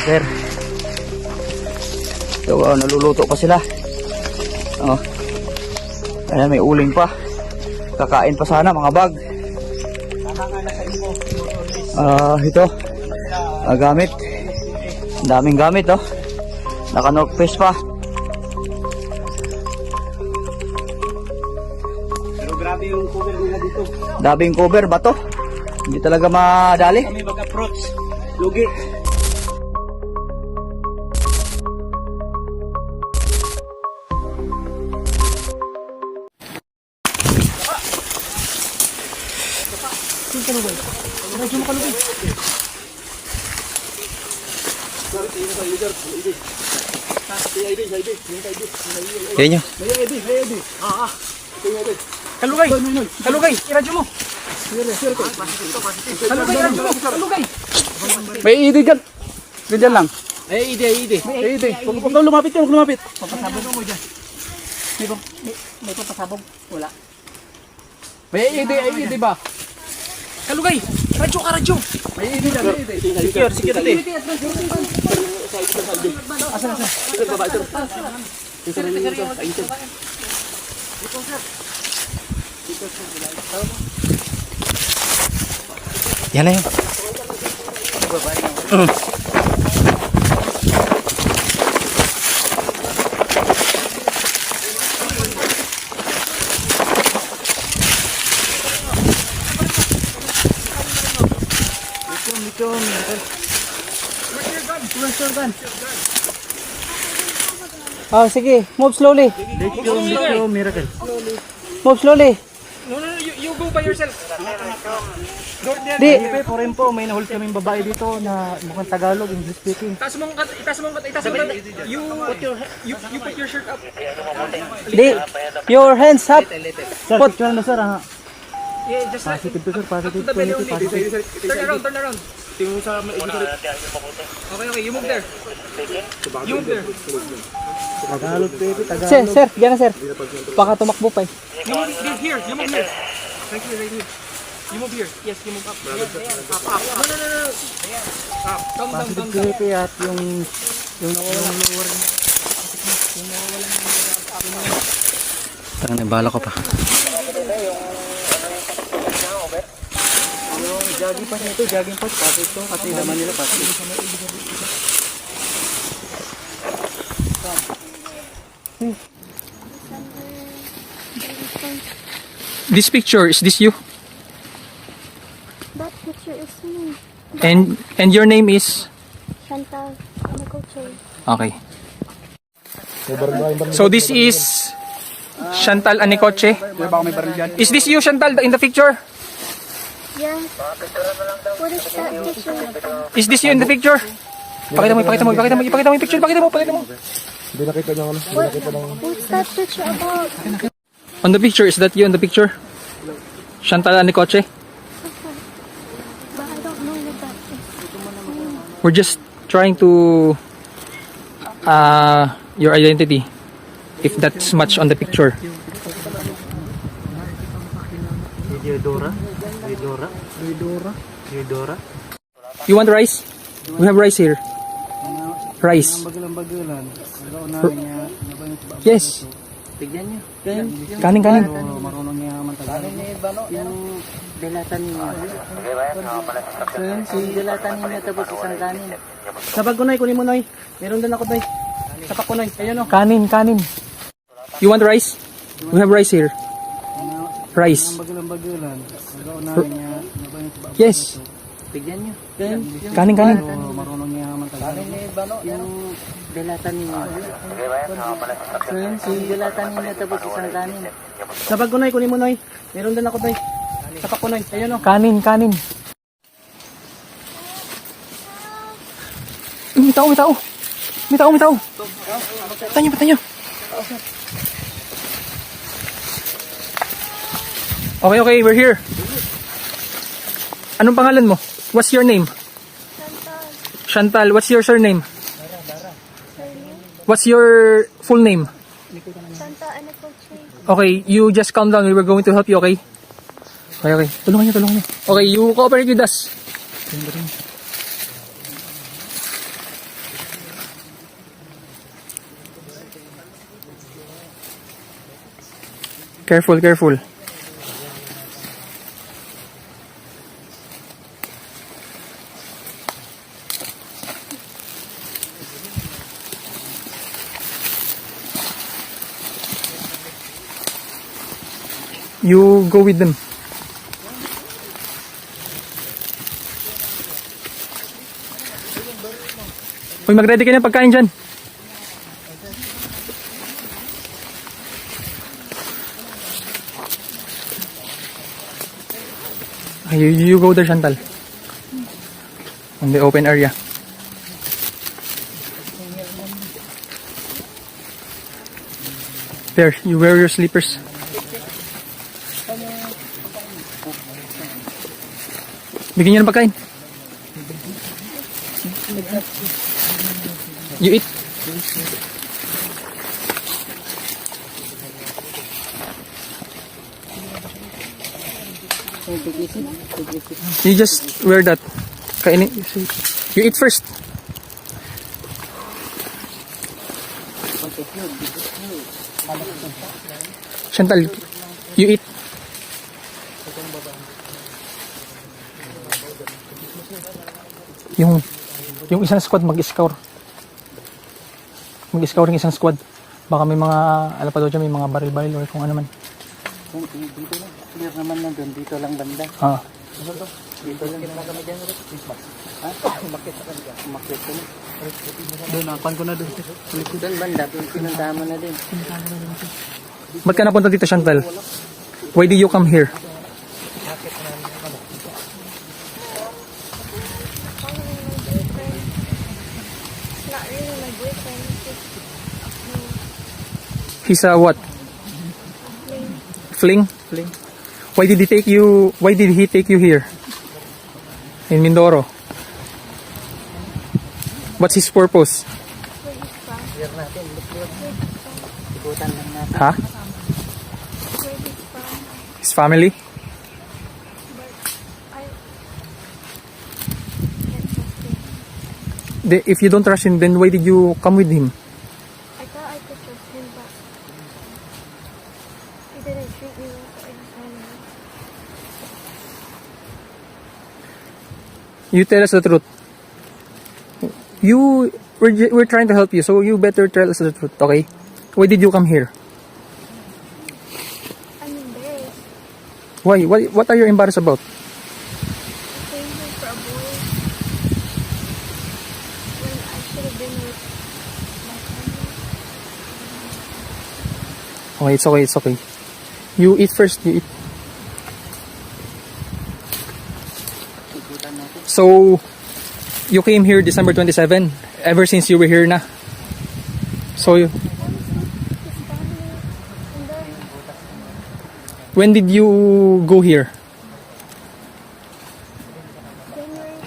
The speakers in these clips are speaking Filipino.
Sir. So, naluluto pa sila. Oh. Ayan, may uling pa. Kakain pa sana mga bag. Ito. Gamit. Ang daming gamit, oh. Naka North Face pa. Pero grabe yung cover nila dito. Daming cover ba to? Hindi talaga madali. Kami mag-approach. Lugi. Yan nyo. Kalugay! Kalugay! Iradyo mo! Kalugay! May ID dyan. Ganyan lang. May ID. Huwag kang lumapit yan, huwag lumapit. Papasabog mo dyan. May papasabog? Wala. May ID ba? Kalugay! Radyo ka, radyo! May ID dyan, may ID. Security. Asan? Ito, baba, ito. Ito rin ito. Ito. Yan na yun. Oh, sige. Move slowly. Miracle. Move slowly. No, you go by yourself. Di. Foreign po, may nahuli kaming babae dito na mukhang Tagalog, English speaking. Itaas mo. You put your shirt up. Di. Your hands up. Sir, picture na sir, ha? Yeah, just Positive to sir, positive. the belly only. Positive. Turn around. Okay, you move there. Tagalog, baby, Tagalog. Sir, diyan na sir. Baka tumakbo pa eh. You move here. Right here. You move here. Yes, you move up. Up. No. Up. Down. Positive at yung nawawalan ng lower. Tangan, bala ko pa. Jogging pass nito, jogging pass. Pati ito, kasi naman nila pati. This picture, is this you? That picture is me. And your name is? Chantal. I'm a coach. Okay. So this is Chantal Anicoche. Is this you, Chantal, in the picture? Yeah. What is that picture? Is this you in the picture? Pakita mo yung picture. Pakita mo. Hindi nakita niya ano. What's that picture about? On the picture, is that you in the picture? Chantal Anicoche? But I don't know what that is. We're just trying to your identity, if that's much on the picture. Dora. You want rice? We have rice here. Rice. Yes. Kanin. Marunong niya Tagalog. Yung delatan niya. Yung delatan niya tapos isang kanin. Sabag ko, Noy. Kunin mo, Noy. Meron din ako, Noy. Sapak ko, Noy. Ayan, o. Kanin. You want rice? We have rice here. Rice. Yes. Bigyan niyo. Kanin. Marunong niya Tagalog. Yung delatan niya. Yung delatan niya tapos isang kanin. Sabag ko, Noy. Kunin mo, Noy. Meron din ako, Noy. Sapak ko, Noy. Ayan, o. Kanin. May tao. Tanyo. Okay, we're here. Anong pangalan mo? What's your name? Chantal. What's your surname? What's your full name? Chantal and a coach. Okay, you just calm down. We were going to help you, okay? Okay. Tulungan niyo. Okay, you cooperate with us. Careful, careful. You go with them. Uy, mag-ready ka na pagkain dyan. You go there, Chantal. On the open area. There, you wear your slippers. Bigyan niyo ng pagkain. You eat. You just wear that. Kainin. You eat first. Chantal, you eat. Yung isang squad mag-scour. Mag-scour yung isang squad. Baka may mga, alam pa daw dyan, may mga baril-baril or kung ano man. Dito lang. Clear naman na doon. Dito lang banda. Ah. Dito lang. Ha? Umakit ka na. Umakit ka na. Doon, napan ko na doon. Doon banda. Doon pinuntahan mo na din. Ba't ka napunta dito, Chantal? Why did you come here? Not really my boyfriend. It's just He's a what? Fling? Fling. Why did he take you here? In Mindoro? What's his purpose? where he's from. Clear natin. Ikutan lang natin. Huh? Where he's from. His family? But I can't trust him. If you don't trust him, then why did you come with him? I thought I could trust him, but he didn't treat me like I decided. You tell us the truth. We're trying to help you, so you better tell us the truth, okay? Why did you come here? I'm embarrassed. Why? What are you embarrassed about? I came here for a boy when I should have been with my family. Okay, it's okay. You eat first, you eat. Ikutan natin. So, you came here December 27, ever since you were here na. So, I was with his family, and then when did you go here? January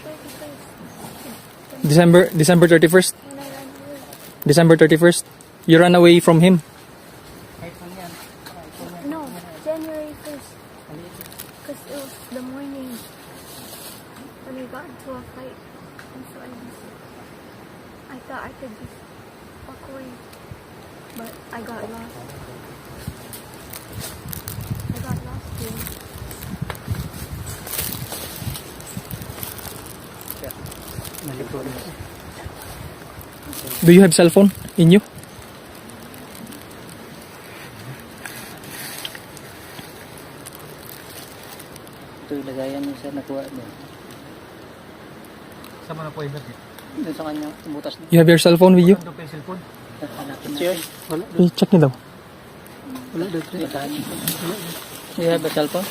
31st, December 31st? when I ran away. December 31st? You ran away from him? No, January 1st. Because it was the morning when we got into a fight. And so I thought I could just walk away. But I got lost. I got lost here. Do you have cell phone in you? Ito yung lagayan niya siya nakuha doon. Saan mo na po yung sakit? Doon sa kanya, butas na. You have your cell phone with you? Ito pa yung cellphone? Hanapin natin. Wala. Check niyo daw. Wala dito. You have a cellphone?